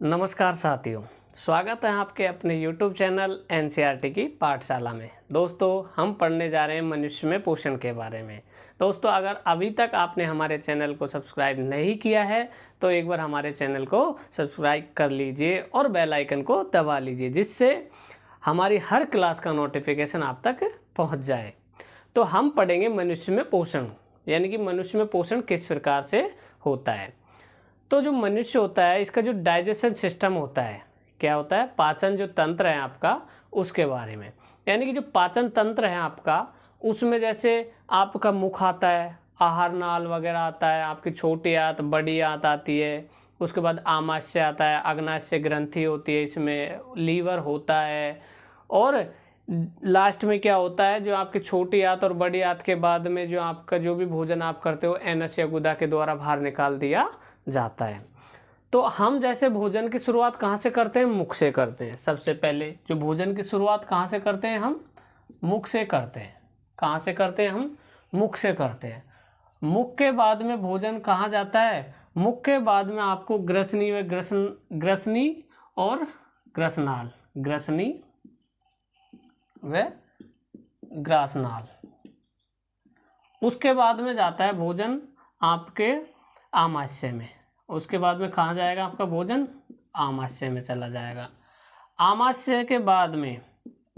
नमस्कार साथियों, स्वागत है आपके अपने YouTube चैनल NCERT की पाठशाला में। दोस्तों, हम पढ़ने जा रहे हैं मनुष्य में पोषण के बारे में। दोस्तों, अगर अभी तक आपने हमारे चैनल को सब्सक्राइब नहीं किया है तो एक बार हमारे चैनल को सब्सक्राइब कर लीजिए और बेल आइकन को दबा लीजिए, जिससे हमारी हर क्लास का नोटिफिकेशन आप तक पहुँच जाए। तो हम पढ़ेंगे मनुष्य में पोषण, यानी कि मनुष्य में पोषण किस प्रकार से होता है। तो जो मनुष्य होता है, इसका जो डाइजेशन सिस्टम होता है, क्या होता है, पाचन जो तंत्र है आपका, उसके बारे में। यानी कि जो पाचन तंत्र है आपका, उसमें जैसे आपका मुख आता है, आहार नाल वगैरह आता है, आपकी छोटी आंत बड़ी आंत आती है, उसके बाद आमाशय आता है, अग्नाशय ग्रंथि होती है, इसमें लीवर होता है, और लास्ट में क्या होता है, जो आपकी छोटी आंत और बड़ी आंत के बाद में जो आपका जो भी भोजन आप करते हो एनस या गुदा के द्वारा बाहर निकाल दिया जाता है। तो हम जैसे भोजन की शुरुआत कहाँ से करते हैं? मुख से करते हैं। सबसे पहले जो भोजन की शुरुआत कहाँ से करते हैं? हम मुख से करते हैं। कहाँ से करते हैं? हम मुख से करते हैं। मुख के बाद में भोजन कहाँ जाता है? मुख के बाद में आपको ग्रसनी व ग्रसनी और ग्रसनाल, ग्रसनी व ग्रासनाल। उसके बाद में जाता है भोजन आपके आमाशय में। उसके बाद में कहाँ जाएगा आपका भोजन? आमाशय में चला जाएगा। आमाशय के बाद में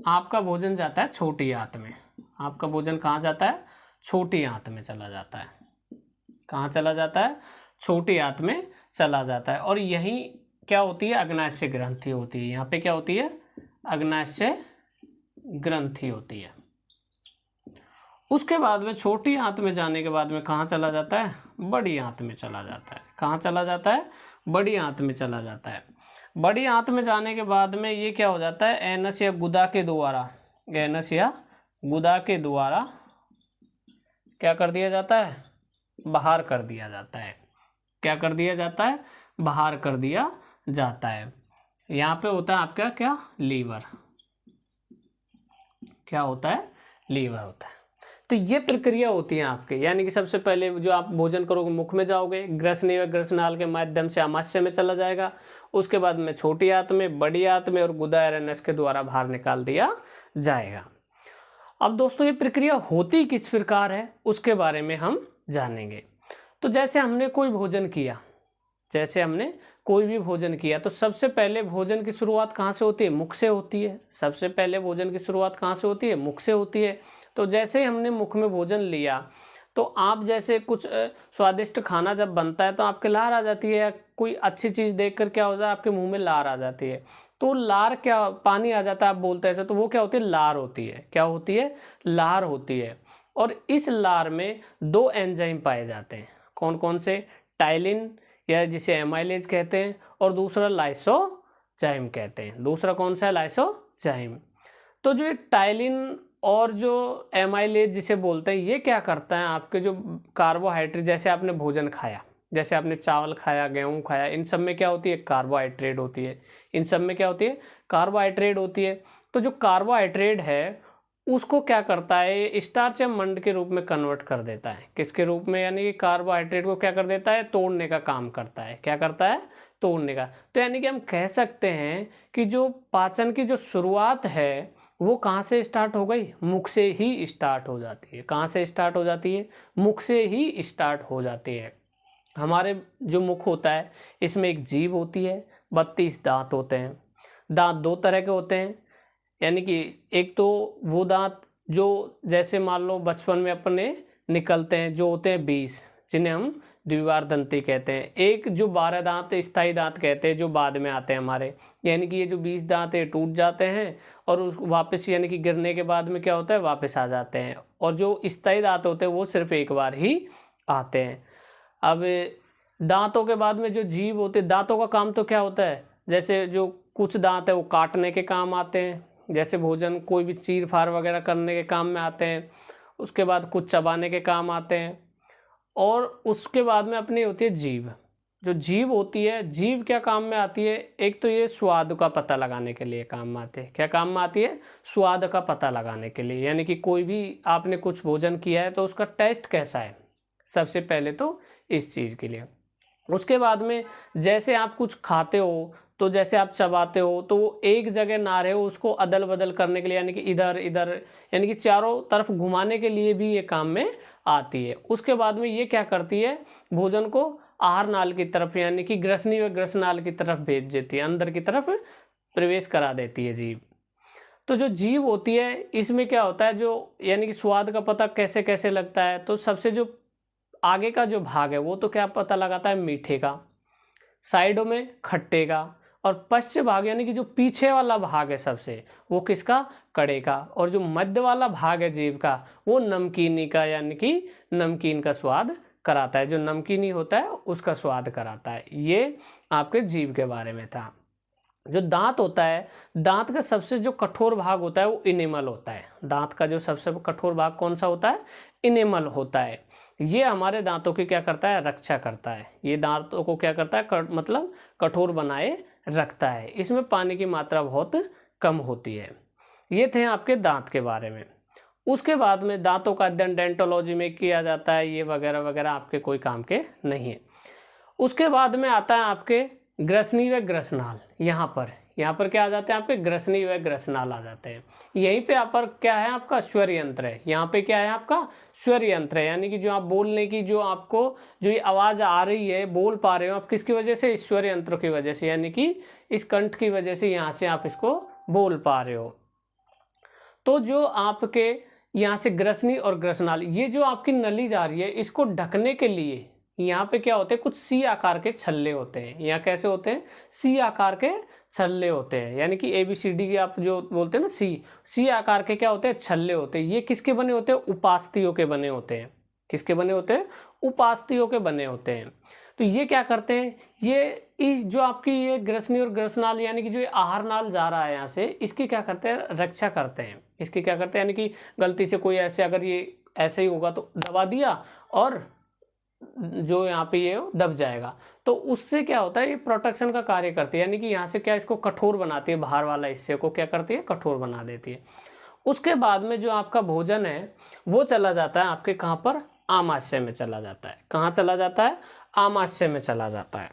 आपका भोजन जाता है छोटी आंत में। आपका भोजन कहाँ जाता है? छोटी आंत में चला जाता है। कहाँ चला जाता है? छोटी आंत में चला जाता है। और यही क्या होती है? अग्नाशय ग्रंथि होती है। यहाँ पे क्या होती है? अग्नाशय ग्रंथि होती है। उसके बाद में छोटी आंत में जाने के बाद में कहाँ चला जाता है? बड़ी आंत में चला जाता है। कहाँ चला जाता है? बड़ी आंत में चला जाता है। बड़ी आंत में जाने के बाद में ये क्या हो जाता है? एनस या गुदा के द्वारा, एनस या गुदा के द्वारा क्या कर दिया जाता है? बाहर कर दिया जाता है। क्या कर दिया जाता है? बाहर कर दिया जाता है। यहाँ पे होता है आपका क्या? लीवर। क्या होता है? लीवर होता है। तो ये प्रक्रिया होती है आपके, यानी कि सबसे पहले जो आप भोजन करोगे मुख में जाओगे, ग्रसनी व ग्रसनाल के माध्यम से आमाशय में चला जाएगा। उसके बाद में छोटी आंत में, बड़ी आंत में और गुदा एरनस के द्वारा बाहर निकाल दिया जाएगा। अब दोस्तों, ये प्रक्रिया होती किस प्रकार है उसके बारे में हम जानेंगे। तो जैसे हमने कोई भोजन किया, जैसे हमने कोई भी भोजन किया, तो सबसे पहले भोजन की शुरुआत कहाँ से होती है? मुख से होती है। सबसे पहले भोजन की शुरुआत कहाँ से होती है? मुख से होती है। तो जैसे ही हमने मुख में भोजन लिया, तो आप जैसे कुछ स्वादिष्ट खाना जब बनता है तो आपके लार आ जाती है, या कोई अच्छी चीज़ देखकर क्या होता है? आपके मुंह में लार आ जाती है। तो लार क्या, पानी आ जाता है आप बोलते हैं ऐसे, तो वो क्या होती है? लार होती है। क्या होती है? लार होती है। और इस लार में दो एंजाइम पाए जाते हैं। कौन कौन से? टाइलिन, या जिसे एमाइलेज कहते हैं, और दूसरा लाइसोजाइम कहते हैं। दूसरा कौन सा है? लाइसोजाइम। तो जो टाइलिन और जो एमाइलेज जिसे बोलते हैं, ये क्या करता है? आपके जो कार्बोहाइड्रेट, जैसे आपने भोजन खाया, जैसे आपने चावल खाया, गेहूं खाया, इन सब में क्या होती है? कार्बोहाइड्रेट होती है। इन सब में क्या होती है? कार्बोहाइड्रेट होती है। तो जो कार्बोहाइड्रेट है उसको क्या करता है? स्टार्च या मंड के रूप में कन्वर्ट कर देता है। किसके रूप में? यानी कि कार्बोहाइड्रेट को क्या कर देता है? तोड़ने का काम करता है। क्या करता है? तोड़ने का। तो यानी कि हम कह सकते हैं कि जो पाचन की जो शुरुआत है वो कहाँ से स्टार्ट हो गई? मुख से ही स्टार्ट हो जाती है। कहाँ से स्टार्ट हो जाती है? मुख से ही स्टार्ट हो जाती है। हमारे जो मुख होता है, इसमें एक जीभ होती है, 32 दांत होते हैं। दांत दो तरह के होते हैं, यानी कि एक तो वो दांत जो जैसे मान लो बचपन में अपने निकलते हैं, जो होते हैं 20, जिन्हें हम द्विवार दंती कहते हैं। एक जो 12 दांत स्थायी दांत कहते हैं, जो बाद में आते हैं हमारे, यानी कि ये जो 20 दांत है टूट जाते हैं और वापस, यानी कि गिरने के बाद में क्या होता है? वापस आ जाते हैं। और जो स्थायी दांत होते हैं वो सिर्फ एक बार ही आते हैं। अब दांतों के बाद में जो जीभ होते हैं, दांतों का काम तो क्या होता है? जैसे जो कुछ दांत है वो काटने के काम आते हैं, जैसे भोजन कोई भी चीर फाड़ वगैरह करने के काम में आते हैं। उसके बाद कुछ चबाने के काम आते हैं। और उसके बाद में अपनी होती है जीभ। जो जीभ होती है, जीभ क्या काम में आती है? एक तो ये स्वाद का पता लगाने के लिए काम में आती है। क्या काम में आती है? स्वाद का पता लगाने के लिए, यानी कि कोई भी आपने कुछ भोजन किया है तो उसका टेस्ट कैसा है, सबसे पहले तो इस चीज़ के लिए। उसके बाद में जैसे आप कुछ खाते हो तो जैसे आप चबाते हो तो वो एक जगह ना रहे, उसको अदल बदल करने के लिए, यानी कि इधर इधर, यानी कि चारों तरफ घुमाने के लिए भी ये काम में आती है। उसके बाद में ये क्या करती है, भोजन को आहार नाल की तरफ यानी कि ग्रसनी व ग्रसनाल की तरफ भेज देती है, अंदर की तरफ प्रवेश करा देती है जीभ। तो जो जीभ होती है इसमें क्या होता है, जो यानी कि स्वाद का पता कैसे कैसे लगता है, तो सबसे जो आगे का जो भाग है वो तो क्या पता लगाता है, मीठे का, साइडों में खट्टे का, और पश्चिम भाग यानी कि जो पीछे वाला भाग है सबसे, वो किसका, कड़े का, और जो मध्य वाला भाग है जीभ का वो नमकीनी का, यानी कि नमकीन का स्वाद कराता है, जो नमकीनी होता है उसका स्वाद कराता है। ये आपके जीभ के बारे में था। जो दांत होता है, दांत का सबसे जो कठोर भाग होता है वो इनेमल होता है। दांत का जो सबसे कठोर भाग कौन सा होता है, इनेमल होता है। ये हमारे दांतों की क्या करता है, रक्षा करता है। ये दांतों को क्या करता है, मतलब कठोर बनाए रखता है। इसमें पानी की मात्रा बहुत कम होती है। ये थे आपके दांत के बारे में। उसके बाद में दांतों का अध्ययन डेंटोलॉजी में किया जाता है, ये वगैरह वगैरह आपके कोई काम के नहीं है। उसके बाद में आता है आपके ग्रसनी व ग्रसनाल। यहाँ पर क्या आ जाते हैं आपके, ग्रसनी व ग्रसनाल आ जाते हैं। यहीं पे यहाँ पर क्या है आपका, स्वर यंत्र है। यहाँ पे क्या है आपका, स्वर यंत्र है, यानी कि जो आप बोलने की, जो आपको जो ये आवाज़ आ रही है, बोल पा रहे हो आप, किसकी वजह से, स्वर यंत्र की वजह से, यानी कि इस कंठ की वजह से यहाँ से आप इसको बोल पा रहे हो। तो जो आपके यहाँ से ग्रसनी और ग्रसनाल, ये जो आपकी नली जा रही है, इसको ढकने के लिए यहाँ पे क्या होते हैं, कुछ सी आकार के छल्ले होते हैं। यहाँ कैसे होते हैं, सी आकार के छल्ले होते हैं, यानी कि ABCD की आप जो बोलते हैं ना, सी आकार के क्या होते हैं, छल्ले होते हैं। ये किसके बने होते हैं, उपास्थियों के बने होते हैं। किसके बने होते हैं, उपास्थियों के बने होते हैं। तो ये क्या करते हैं, ये इस जो आपकी ये ग्रसनी और ग्रसनाल यानी कि जो आहार नाल जा रहा है यहाँ से, इसकी क्या करते हैं, रक्षा करते हैं। इसकी क्या करते हैं, यानी कि गलती से कोई ऐसे, अगर ये ऐसे ही होगा तो दबा दिया और जो यहाँ पे ये दब जाएगा, तो उससे क्या होता है, ये प्रोटेक्शन का कार्य करती है। यानी कि यहाँ से क्या, इसको कठोर बनाती है, बाहर वाला हिस्से को क्या करती है, कठोर बना देती है। उसके बाद में जो आपका भोजन है वो चला जाता है आपके कहाँ पर, आमाशय में चला जाता है। कहाँ चला जाता है, आमाशय में चला जाता है।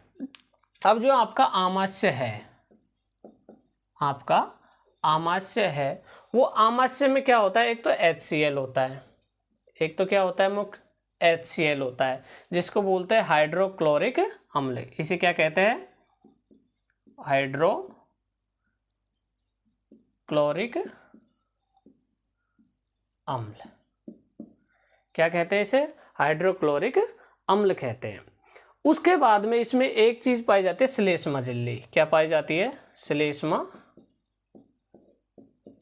अब जो आपका आमाशय है, आपका आमाशय है, वो आमाशय में क्या होता है, एक तो HCl होता है, एक तो क्या होता है, मुख्य HCl होता है, जिसको बोलते हैं हाइड्रोक्लोरिक अम्ल। इसे क्या कहते हैं, हाइड्रोक्लोरिक अम्ल। क्या कहते हैं इसे, हाइड्रोक्लोरिक अम्ल कहते हैं। उसके बाद में इसमें एक चीज पाई जाती है, श्लेष्मा झिल्ली। क्या पाई जाती है, श्लेष्मा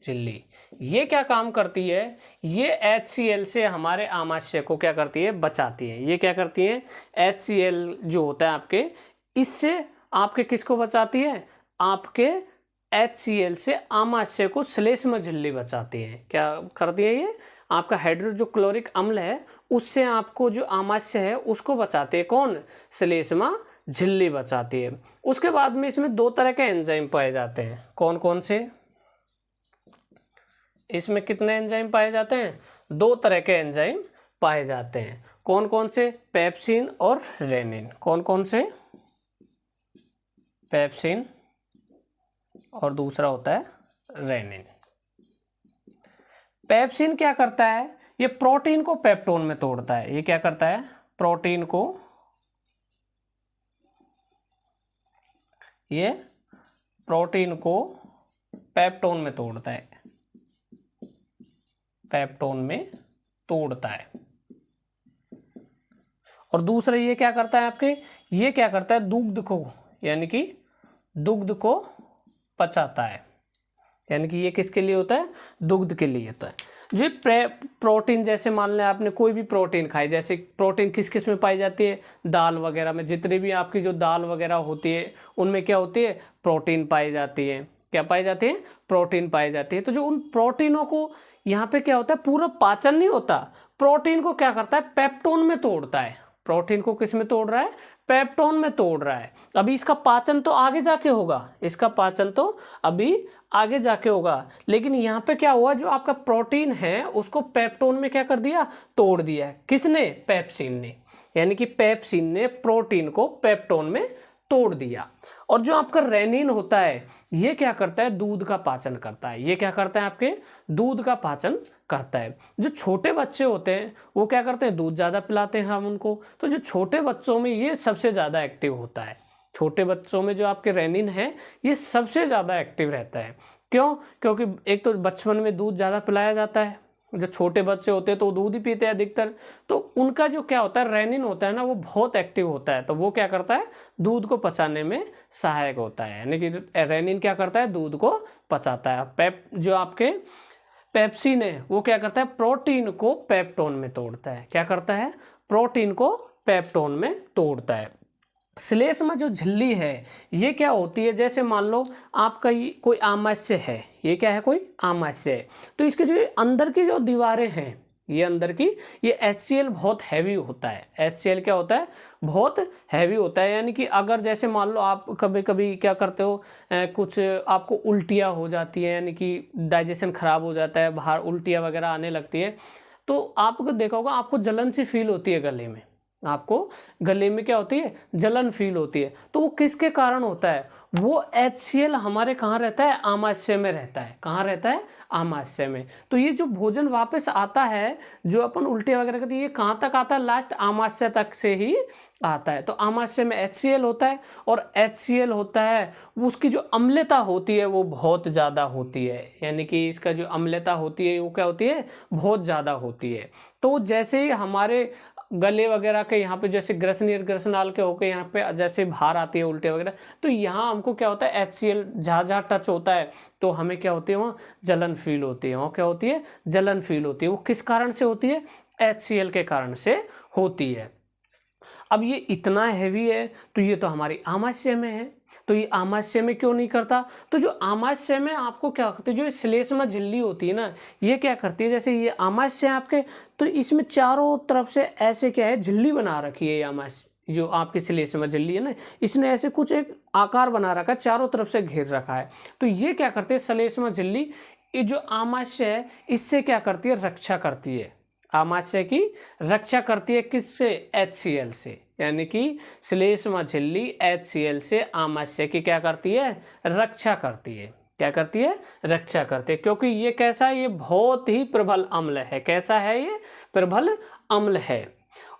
झिल्ली। ये क्या काम करती है, ये HCl से हमारे आमाशय को क्या करती है, बचाती है। ये क्या करती है, HCl जो होता है आपके, इससे आपके किसको बचाती है, आपके HCl से आमाशय को श्लेष्मा झिल्ली बचाती है। क्या करती है, ये आपका हाइड्रो जो क्लोरिक अम्ल है उससे आपको जो आमाशय है उसको बचाते हैं, कौन, श्लेष्मा झिल्ली बचाती है। उसके बाद में इसमें 2 तरह के एंजाइम पाए जाते हैं। कौन कौन से, इसमें कितने एंजाइम पाए जाते हैं, 2 तरह के एंजाइम पाए जाते हैं। कौन कौन से, पेप्सिन और रेनिन। कौन कौन से, पेप्सिन और दूसरा होता है रेनिन। पेप्सिन क्या करता है, ये प्रोटीन को पेप्टोन में तोड़ता है। ये क्या करता है, प्रोटीन को, ये प्रोटीन को पेप्टोन में तोड़ता है, पेप्टोन में तोड़ता है। और दूसरा ये क्या करता है आपके, ये क्या करता है, दुग्ध को, यानी कि दुग्ध को पचाता है। यानी कि ये किसके लिए होता है, दुग्ध के लिए होता है। जो प्रोटीन, जैसे मान लें आपने कोई भी प्रोटीन खाई, जैसे प्रोटीन किस किस में पाई जाती है, दाल वगैरह में, जितनी भी आपकी जो दाल वगैरह होती है उनमें क्या होती है, प्रोटीन पाई जाती है। क्या पाई जाती है, प्रोटीन पाई जाती है। तो जो उन प्रोटीनों को यहाँ पे क्या होता है, पूरा पाचन नहीं होता, प्रोटीन को क्या करता है, पेप्टोन में तोड़ता है। प्रोटीन को किस में तोड़ रहा है, पेप्टोन में तोड़ रहा है। अभी इसका पाचन तो आगे जाके होगा, इसका पाचन तो अभी आगे जाके होगा, लेकिन यहाँ पे क्या हुआ, जो आपका प्रोटीन है उसको पेप्टोन में क्या कर दिया, तोड़ दिया। किसने, पेप्सिन ने। यानी कि पेप्सिन ने प्रोटीन को पेप्टोन में तोड़ दिया। और जो आपका रेनिन होता है ये क्या करता है, दूध का पाचन करता है। ये क्या करता है, आपके दूध का पाचन करता है। जो छोटे बच्चे होते हैं वो क्या करते हैं, दूध ज़्यादा पिलाते हैं हम उनको, तो जो छोटे बच्चों में ये सबसे ज़्यादा एक्टिव होता है। छोटे बच्चों में जो आपके रेनिन है ये सबसे ज़्यादा एक्टिव रहता है। क्यों? क्योंकि एक तो बचपन में दूध ज़्यादा पिलाया जाता है, जो छोटे बच्चे होते हैं तो दूध ही पीते हैं अधिकतर, तो उनका जो क्या होता है, रेनिन होता है ना, वो बहुत एक्टिव होता है। तो वो क्या करता है, दूध को पचाने में सहायक होता है। यानी कि रेनिन क्या करता है, दूध को पचाता है। जो आपके पेप्सिन है वो क्या करता है, प्रोटीन को पेप्टोन में तोड़ता है। क्या करता है, प्रोटीन को पेप्टोन में तोड़ता है। श्लेष्मा जो झिल्ली है ये क्या होती है, जैसे मान लो आपका कोई आमाशय है, ये क्या है, कोई आमाशय है, तो इसके जो अंदर की जो दीवारें हैं, ये अंदर की, ये HCl बहुत हैवी होता है। HCl क्या होता है, बहुत हैवी होता है। यानी कि अगर जैसे मान लो आप कभी कभी क्या करते हो, कुछ आपको उल्टियाँ हो जाती है, यानी कि डाइजेशन खराब हो जाता है, बाहर उल्टियाँ वगैरह आने लगती है, तो आपको देखा होगा आपको जलन सी फील होती है गले में, आपको गले में क्या होती है, जलन फील होती है। तो वो किसके कारण होता है, वो HCl हमारे कहाँ रहता है, आमाशय में रहता है। कहाँ रहता है, आमाशय में। तो ये जो भोजन वापस आता है, जो अपन उल्टे वगैरह करते हैं, ये कहाँ तक आता है, लास्ट आमाशय तक से ही आता है। तो आमाशय में HCl होता है, और HCl होता है उसकी जो अम्लता होती है वो बहुत ज़्यादा होती है। यानी कि इसका जो अम्लता होती है वो क्या होती है, बहुत ज़्यादा होती है। तो जैसे ही हमारे गले वगैरह के यहाँ पे जैसे ग्रसनी और ग्रसनाल के होके यहाँ पे जैसे बाहर आती है उल्टे वगैरह, तो यहाँ हमको क्या होता है, HCl जहाँ जहाँ टच होता है तो हमें क्या होती है, वहाँ जलन फील होती है। वहाँ क्या होती है, जलन फील होती है। वो किस कारण से होती है, HCl के कारण से होती है। अब ये इतना हैवी है तो ये तो हमारी आमाशय में है, तो ये आमाशय में क्यों नहीं करता, तो जो आमाशय में आपको क्या करती है, जो श्लेष्मा झिल्ली होती है ना, ये क्या करती है, जैसे ये आमाशय है आपके, तो इसमें चारों तरफ से ऐसे क्या है, झिल्ली बना रखी है। ये आमाशय जो आपकी श्लेष्मा झिल्ली है ना, इसने ऐसे कुछ एक आकार बना रखा है, चारों तरफ से घेर रखा है। तो ये क्या करती है, श्लेष्मा झिल्ली, ये जो आमाशय है इससे क्या करती है, रक्षा करती है। आमाशय की रक्षा करती है किससे, HCl से। यानी कि श्लेष्मा झिल्ली HCl से आमाशय की क्या करती है, रक्षा करती है। क्या करती है, रक्षा करती है। क्योंकि ये कैसा है, ये बहुत ही प्रबल अम्ल है। कैसा है, ये प्रबल अम्ल है।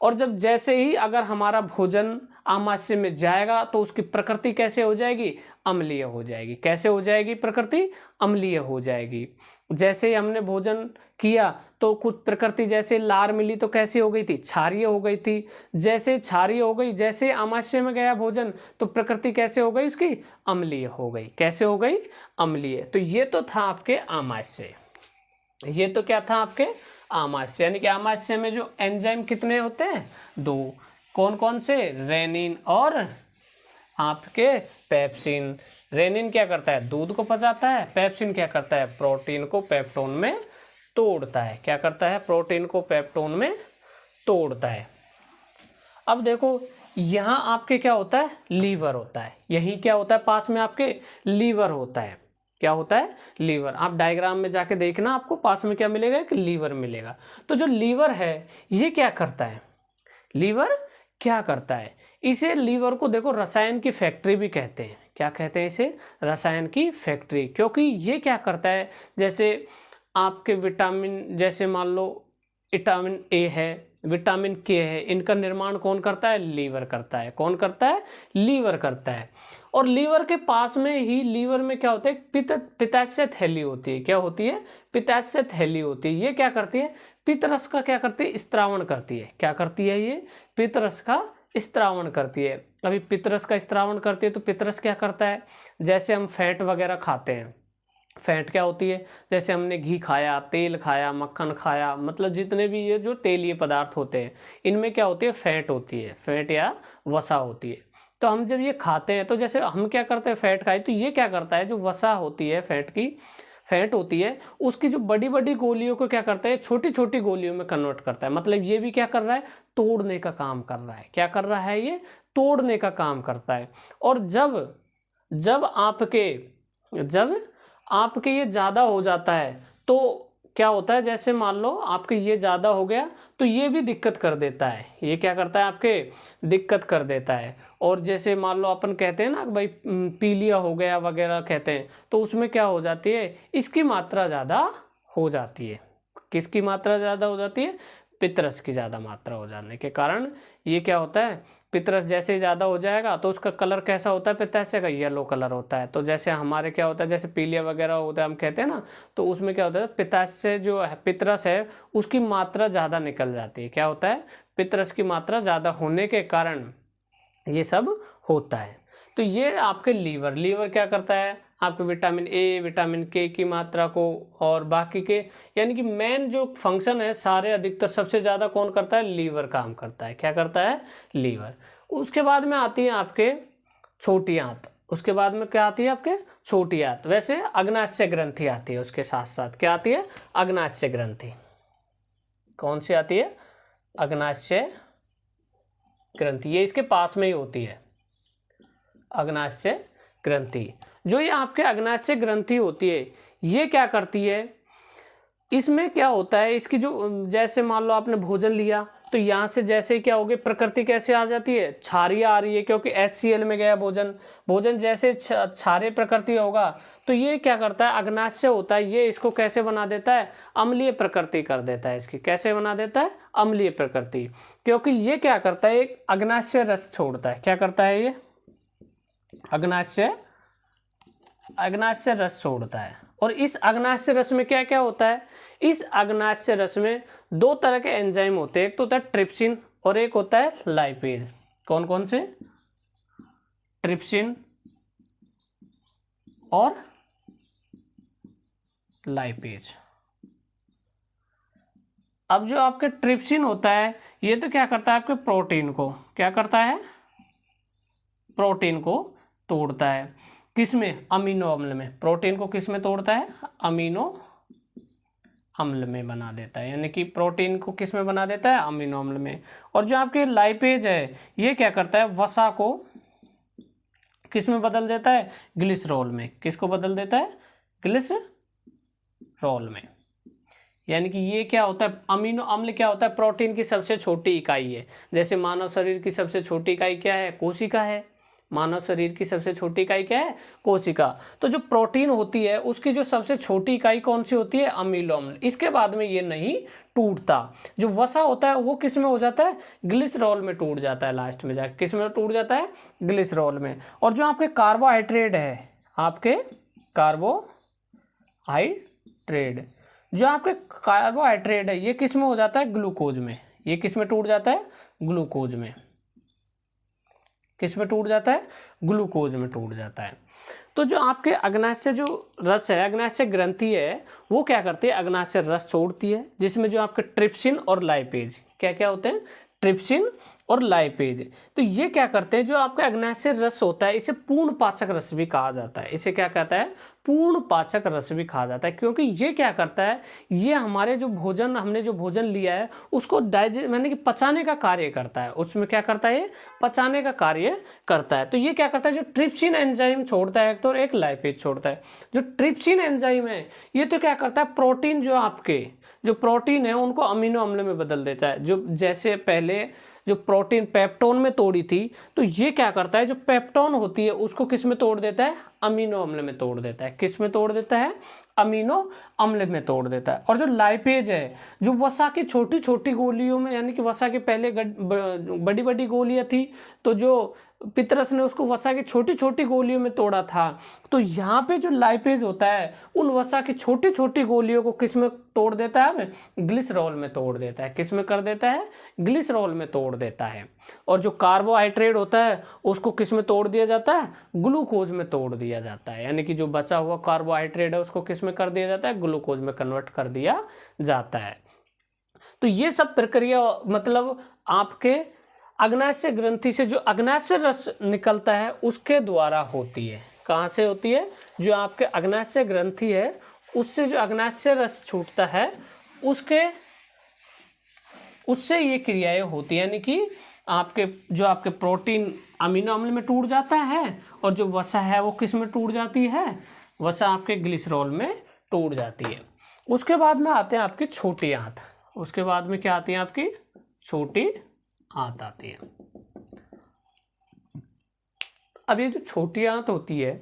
और जब जैसे ही अगर हमारा भोजन आमाशय में जाएगा तो उसकी प्रकृति कैसे हो जाएगी, अम्लीय हो जाएगी। कैसे हो जाएगी, प्रकृति अम्लीय हो जाएगी। जैसे ही हमने भोजन किया तो कुछ प्रकृति, जैसे लार मिली तो कैसी हो गई थी, क्षारीय हो गई थी। जैसे क्षारीय हो गई, जैसे आमाशय में गया भोजन तो प्रकृति कैसे हो गई, उसकी अम्लीय हो गई। कैसे हो गई, अम्लीय। तो ये तो था आपके आमाशय, ये तो क्या था आपके आमाशय। यानी कि आमाशय में जो एंजाइम कितने होते हैं, 2। कौन कौन से, रेनिन और आपके पेप्सिन। रेनिन क्या करता है, दूध को पचाता है। पेप्सिन क्या करता है, प्रोटीन को पेप्टोन में तोड़ता है। क्या करता है, प्रोटीन को पेप्टोन में तोड़ता है। अब देखो यहाँ आपके क्या होता है, लीवर होता है। यही क्या होता है, पास में आपके लीवर होता है। क्या होता है, लीवर। आप डायग्राम में जाके देखना, आपको पास में क्या मिलेगा, कि लीवर मिलेगा। तो जो लीवर है ये क्या करता है, लीवर क्या करता है, इसे लीवर को देखो रसायन की फैक्ट्री भी कहते हैं। क्या कहते हैं इसे, रसायन की फैक्ट्री। क्योंकि ये क्या करता है, जैसे आपके विटामिन, जैसे मान लो विटामिन ए है, विटामिन के है, इनका निर्माण कौन करता है, लीवर करता है। कौन करता है, लीवर करता है। और लीवर के पास में ही, लीवर में क्या होता है, पित्ताशय थैली होती है। क्या होती है, पित्ताशय थैली होती है। ये क्या करती है, पित्तरस का क्या करती है, स्त्रावण करती है। क्या करती है, ये पित्तरस का स्त्रावण करती है। अभी पित्तरस का स्त्रावण करती है तो पित्तरस क्या करता है, जैसे हम फैट वगैरह खाते हैं, फैट क्या होती है, जैसे हमने घी खाया, तेल खाया, मक्खन खाया, मतलब जितने भी ये जो तेलीय पदार्थ होते हैं इनमें क्या होती है, फैट होती है, फैट या वसा होती है। तो हम जब ये खाते हैं तो जैसे हम क्या करते हैं, फैट खाए, तो ये क्या करता है, जो वसा होती है, फैट की फैट होती है, उसकी जो बड़ी बड़ी गोलियों को क्या करता है, छोटी छोटी गोलियों में कन्वर्ट करता है। मतलब ये भी क्या कर रहा है, तोड़ने का काम कर रहा है। क्या कर रहा है, ये तोड़ने का काम करता है। और जब जब आपके ये ज़्यादा हो जाता है तो क्या होता है, जैसे मान लो आपके ये ज़्यादा हो गया तो ये भी दिक्कत कर देता है, ये क्या करता है आपके दिक्कत कर देता है। और जैसे मान लो अपन कहते हैं ना भाई पीलिया हो गया वगैरह कहते हैं, तो उसमें क्या हो जाती है, इसकी मात्रा ज़्यादा हो जाती है। किसकी मात्रा ज़्यादा हो जाती है, पितरस की ज़्यादा मात्रा हो जाने के कारण ये क्या होता है, पितरस जैसे ही ज़्यादा हो जाएगा तो उसका कलर कैसा होता है, पित्ताशय का येलो कलर होता है। तो जैसे हमारे क्या होता है, जैसे पीलिया वगैरह होता है हम कहते हैं ना, तो उसमें क्या होता है, पित्ताशय जो है पितरस है उसकी मात्रा ज़्यादा निकल जाती है। क्या होता है, पितरस की मात्रा ज़्यादा होने के कारण ये सब होता है। तो ये आपके लीवर क्या करता है, आपके विटामिन ए विटामिन के की मात्रा को और बाकी के, यानी कि मेन जो फंक्शन है सारे अधिकतर सबसे ज़्यादा कौन करता है, लीवर काम करता है। क्या करता है, लीवर। उसके बाद में आती है आपके छोटी आंत। उसके बाद में क्या आती है आपके छोटी आंत। वैसे अग्नाशय ग्रंथि आती है उसके साथ साथ, क्या आती है, अग्नाशय ग्रंथि। कौन सी आती है, अग्नाशय ग्रंथि। ये इसके पास में ही होती है अग्नाशय ग्रंथि। जो ये आपके अग्नाशय ग्रंथि होती है ये क्या करती है, इसमें क्या होता है, इसकी जो जैसे मान लो आपने भोजन लिया तो यहाँ से जैसे ही क्या हो गई, प्रकृति कैसे आ जाती है, क्षारीय आ रही है, क्योंकि HCl में गया भोजन जैसे क्षारीय प्रकृति होगा तो ये क्या करता है, अग्नाशय होता है, ये इसको कैसे बना देता है, अम्लीय प्रकृति कर देता है। इसकी कैसे बना देता है, अम्लीय प्रकृति, क्योंकि ये क्या करता है, एक अग्नाशय रस छोड़ता है। क्या करता है, ये अग्नाशय रस छोड़ता है। और इस अग्नाशय रस में क्या क्या होता है, इस अग्नाशय रस में दो तरह के एंजाइम होते हैं, एक तो होता है ट्रिप्सिन और एक होता है लाइपेज। कौन कौन से, ट्रिप्सिन और लाइपेज। अब जो आपके ट्रिप्सिन होता है ये तो क्या करता है, आपके प्रोटीन को क्या करता है, प्रोटीन को तोड़ता है। किसमें, अमीनो अम्ल में। प्रोटीन को किस में तोड़ता है, अमीनो अम्ल में बना देता है, यानी कि प्रोटीन को किस में बना देता है, अमीनो अम्ल में। और जो आपके लाइपेज है ये क्या करता है, वसा को किस में बदल देता है, ग्लिसरॉल में। किसको बदल देता है, ग्लिसरॉल में। यानी कि ये क्या होता है, अमीनो अम्ल क्या होता है, प्रोटीन की सबसे छोटी इकाई है। जैसे मानव शरीर की सबसे छोटी इकाई क्या है, कोशिका है। मानव शरीर की सबसे छोटी इकाई क्या है, कोशिका। तो जो प्रोटीन होती है उसकी जो सबसे छोटी इकाई कौन सी होती है, अमीनो अम्ल। इसके बाद में ये नहीं टूटता। जो वसा होता है वो किस में हो जाता है, ग्लिसरॉल में टूट जाता है, लास्ट में जाकर किस में टूट जाता है, ग्लिसरॉल में। और जो आपके कार्बोहाइड्रेट है, आपके कार्बोहाइड्रेट है ये किस में हो जाता है, ग्लूकोज में। ये किस में टूट जाता है, ग्लूकोज में। किस में टूट जाता है, ग्लूकोज में टूट जाता है। तो जो आपके अग्नाशय जो रस है, अग्नाशय ग्रंथि है, वो क्या करती है, अग्नाशय रस छोड़ती है, जिसमें जो आपके ट्रिप्सिन और लाइपेज क्या क्या होते हैं, ट्रिप्सिन और लाइपेज। तो ये क्या करते हैं, जो आपका अग्नाशय रस होता है इसे पूर्ण पाचक रस भी कहा जाता है। इसे क्या कहता है, पूर्ण पाचक रस भी कहा जाता है, क्योंकि ये क्या करता है, ये हमारे जो भोजन हमने जो भोजन लिया है उसको डाइजेस्ट यानी कि पचाने का कार्य करता है। उसमें क्या करता है, पचाने का कार्य करता है। तो ये क्या करता है, जो ट्रिप्सिन एंजाइम छोड़ता है एक तो, एक लाइपेज छोड़ता है। जो ट्रिप्सिन एंजाइम है ये तो क्या करता है, प्रोटीन जो आपके जो प्रोटीन है उनको अमीनो अम्ल में बदल देता है। जो जैसे पहले जो प्रोटीन पेप्टोन में तोड़ी थी, तो ये क्या करता है, जो पेप्टोन होती है उसको किस में तोड़ देता है, अमीनो अम्ल में तोड़ देता है। किस में तोड़ देता है, अमीनो अम्ल में तोड़ देता है। और जो लाइपेज है, जो वसा की छोटी छोटी गोलियों में, यानी कि वसा के पहले बड़ी बड़ी गोलियां थी, तो जो पितरस ने उसको वसा की छोटी छोटी गोलियों में तोड़ा था, तो यहाँ पे जो लाइपेज होता है उन वसा की छोटी छोटी गोलियों को किस में तोड़ देता है, ग्लिसरॉल में तोड़ देता है। किस में कर देता है, ग्लिसरॉल में तोड़ देता है। और जो कार्बोहाइड्रेट होता है उसको किस में तोड़ दिया जाता है, ग्लूकोज में तोड़ दिया जाता है। यानी कि जो बचा हुआ कार्बोहाइड्रेट है उसको किस में कर दिया जाता है, ग्लूकोज में कन्वर्ट कर दिया जाता है। तो ये सब प्रक्रिया मतलब आपके अग्नाशय ग्रंथि से जो अग्नाशय रस निकलता है उसके द्वारा होती है। कहाँ से होती है, जो आपके अग्नाशय ग्रंथि है उससे जो अग्नाशय रस छूटता है उससे ये क्रियाएं होती है। यानी कि आपके प्रोटीन अमीनो अम्ल में टूट जाता है और जो वसा है वो किस में टूट जाती है, वसा आपके ग्लिसरॉल में टूट जाती है। उसके बाद में आते हैं आपकी छोटी आंत। उसके बाद में क्या आती है आपकी छोटी आंत आती है। अब ये जो छोटी आंत होती है,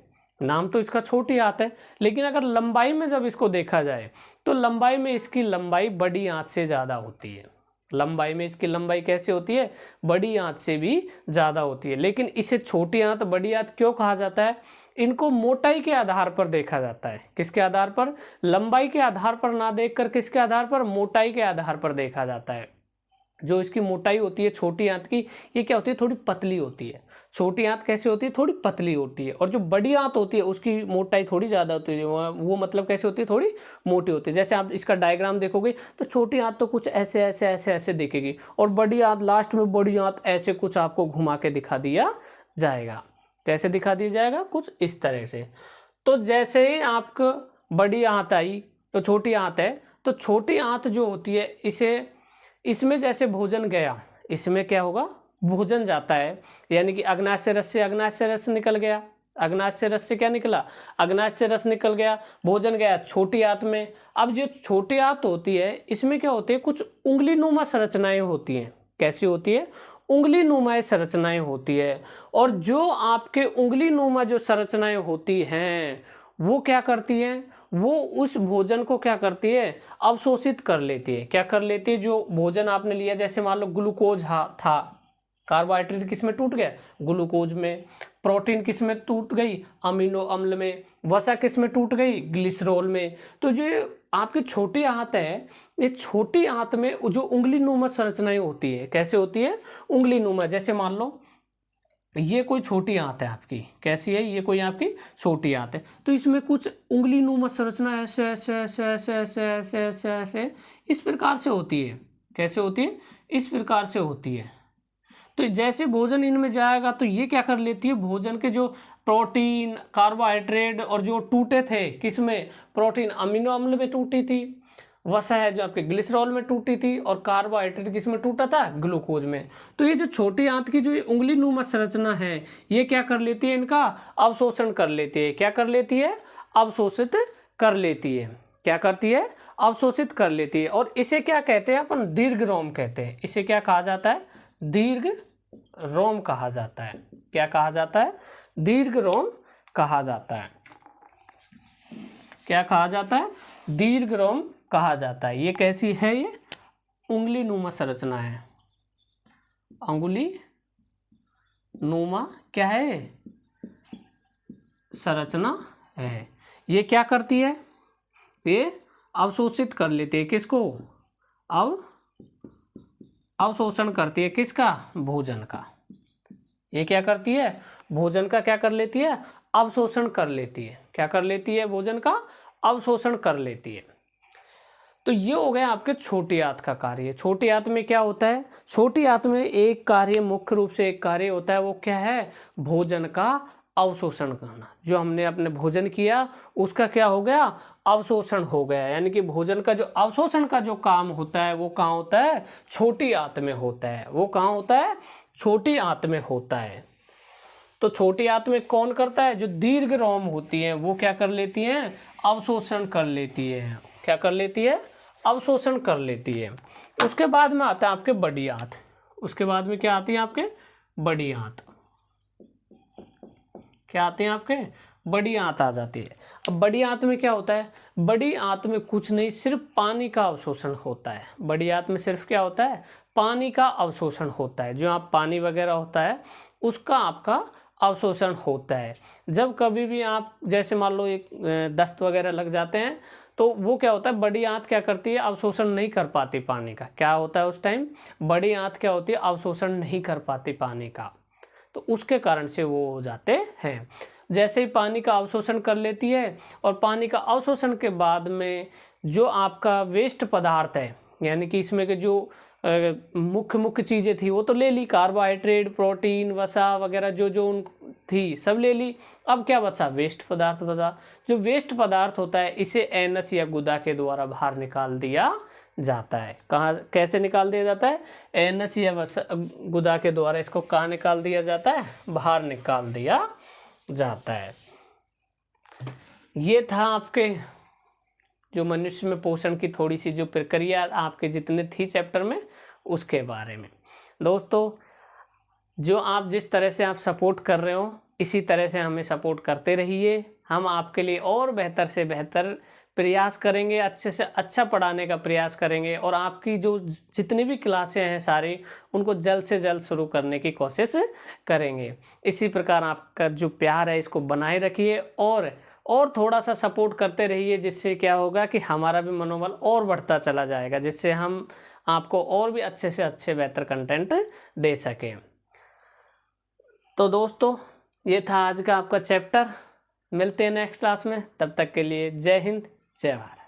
नाम तो इसका छोटी आंत है, लेकिन अगर लंबाई में जब इसको देखा जाए तो लंबाई में इसकी लंबाई बड़ी आंत से ज़्यादा होती है। लंबाई में इसकी लंबाई कैसे होती है, बड़ी आंत से भी ज़्यादा होती है। लेकिन इसे छोटी आंत बड़ी आंत क्यों कहा जाता है, इनको मोटाई के आधार पर देखा जाता है। किसके आधार पर, लंबाई के आधार पर ना देखकर किसके आधार पर, मोटाई के आधार पर देखा जाता है। जो इसकी मोटाई होती है छोटी आंत की, ये क्या होती है, थोड़ी पतली होती है। छोटी आंत कैसे होती है, थोड़ी पतली होती है। और जो बड़ी आंत होती है उसकी मोटाई थोड़ी ज़्यादा होती है। वो मतलब कैसे होती है, थोड़ी मोटी होती है। जैसे आप इसका डायग्राम देखोगे तो छोटी आंत तो कुछ ऐसे ऐसे ऐसे ऐसे दिखेगी, और बड़ी आंत लास्ट में बड़ी आंत ऐसे कुछ आपको घुमा के दिखा दिया जाएगा। कैसे दिखा दिया जाएगा, कुछ इस तरह से। तो जैसे ही आपको बड़ी आंत आई तो छोटी आंत है, तो छोटी आंत जो होती है इसमें जैसे भोजन गया, इसमें क्या होगा, भोजन जाता है। यानी कि अग्नाशय रस से अग्नाशय रस निकल गया, अग्नाशय रस से क्या निकला, अग्नाशय रस निकल गया, भोजन गया छोटी आंत में। अब जो छोटी आंत होती है इसमें क्या होती है, कुछ उंगली नुमा संरचनाएं होती हैं। कैसी होती है, उंगली नुमा संरचनाएं होती है। और जो आपके उंगली नुमा जो संरचनाएं होती हैं वो क्या करती हैं, वो उस भोजन को क्या करती है, अवशोषित कर लेती है। क्या कर लेती है, जो भोजन आपने लिया, जैसे मान लो ग्लूकोज था, कार्बोहाइड्रेट किस में टूट गया, ग्लूकोज में। प्रोटीन किस में टूट गई, अमीनो अम्ल में। वसा किस में टूट गई, ग्लिसरॉल में। तो जो आपकी छोटी आंत है, ये छोटी आंत में जो उंगली नुमा संरचनाएं होती है, कैसे होती है, उंगली नुमा। जैसे मान लो ये कोई छोटी आंत है आपकी, कैसी है, ये कोई आपकी छोटी आंत है, तो इसमें कुछ उंगली नुमा संरचना ऐसे ऐसे ऐसे ऐसे ऐसे ऐसे ऐसे ऐसे इस प्रकार से होती है। कैसे होती है, इस प्रकार से होती है। तो जैसे भोजन इनमें जाएगा तो ये क्या कर लेती है, भोजन के जो प्रोटीन, कार्बोहाइड्रेट और जो टूटे थे किसमें, प्रोटीन अमीनो अम्ल में टूटी थी, वसा है जो आपके ग्लिसरॉल में टूटी थी, और कार्बोहाइड्रेट किस में टूटा था, ग्लूकोज में। तो ये जो छोटी आंत की जो उंगली नुमा संरचना है ये क्या कर लेती है, इनका अवशोषण कर लेती है। क्या कर लेती है, अवशोषित कर लेती है। क्या करती है, अवशोषित कर लेती है। और इसे क्या कहते हैं अपन, दीर्घ रोम कहते हैं। इसे क्या कहा जाता है, दीर्घ रोम कहा जाता है। क्या कहा जाता है, दीर्घ रोम कहा जाता है। क्या कहा जाता है, दीर्घ रोम कहा जाता है। ये कैसी है, ये उंगली नुमा संरचना है। अंगुली नुमा क्या है, संरचना है। ये क्या करती है, ये अवशोषित कर लेती है। किसको, अवशोषण करती है, किसका, भोजन का। ये क्या करती है, भोजन का क्या कर लेती है, अवशोषण कर लेती है। क्या कर लेती है, भोजन का अवशोषण कर लेती है। तो ये हो गया आपके छोटी आंत का कार्य। छोटी आंत में क्या होता है, छोटी आंत में एक कार्य, मुख्य रूप से एक कार्य होता है, वो क्या है, भोजन का अवशोषण करना। जो हमने अपने भोजन किया उसका क्या हो गया, अवशोषण हो गया। यानी कि भोजन का जो अवशोषण का जो काम होता है वो कहाँ होता है, छोटी आंत में होता है। वो कहाँ होता है, छोटी आंत में होता है। तो छोटी आंत में कौन करता है, जो दीर्घ रोम होती हैं वो क्या कर लेती हैं, अवशोषण कर लेती है। क्या कर लेती है, अवशोषण कर लेती है। उसके बाद में आता है आपके बड़ी आंत। उसके बाद में क्या आती है आपके, बड़ी आंत। क्या आते हैं आपके, बड़ी आंत आ जाती है। अब बड़ी आंत में क्या होता है, बड़ी आंत में कुछ नहीं, सिर्फ पानी का अवशोषण होता है। बड़ी आंत में सिर्फ क्या होता है, पानी का अवशोषण होता है। जो आप पानी वगैरह होता है उसका आपका अवशोषण होता है। जब कभी भी आप जैसे मान लो एक दस्त वगैरह लग जाते हैं तो वो क्या होता है, बड़ी आंत क्या करती है, अवशोषण नहीं कर पाती पानी का। क्या होता है उस टाइम, बड़ी आंत क्या होती है, अवशोषण नहीं कर पाती पानी का, तो उसके कारण से वो हो जाते हैं। जैसे ही पानी का अवशोषण कर लेती है, और पानी का अवशोषण के बाद में जो आपका वेस्ट पदार्थ है, यानी कि इसमें के जो मुख्य चीज़ें थी वो तो ले ली, कार्बोहाइड्रेट, प्रोटीन, वसा वगैरह जो जो उन थी सब ले ली। अब क्या बचा, वेस्ट पदार्थ बचा। जो वेस्ट पदार्थ होता है इसे एनस या गुदा के द्वारा बाहर निकाल दिया जाता है। कहाँ, कैसे निकाल दिया जाता है, एनस या गुदा के द्वारा इसको कहाँ निकाल दिया जाता है, बाहर निकाल दिया जाता है। ये था आपके जो मनुष्य में पोषण की थोड़ी सी जो प्रक्रिया आपके जितने थी चैप्टर में उसके बारे में। दोस्तों जो आप जिस तरह से आप सपोर्ट कर रहे हो इसी तरह से हमें सपोर्ट करते रहिए। हम आपके लिए और बेहतर से बेहतर प्रयास करेंगे, अच्छे से अच्छा पढ़ाने का प्रयास करेंगे और आपकी जो जितनी भी क्लासें हैं सारी उनको जल्द से जल्द शुरू करने की कोशिश करेंगे। इसी प्रकार आपका जो प्यार है इसको बनाए रखिए और थोड़ा सा सपोर्ट करते रहिए, जिससे क्या होगा कि हमारा भी मनोबल और बढ़ता चला जाएगा, जिससे हम आपको और भी अच्छे से अच्छे बेहतर कंटेंट दे सकें। तो दोस्तों ये था आज का आपका चैप्टर। मिलते हैं नेक्स्ट क्लास में, तब तक के लिए जय हिंद जय भारत।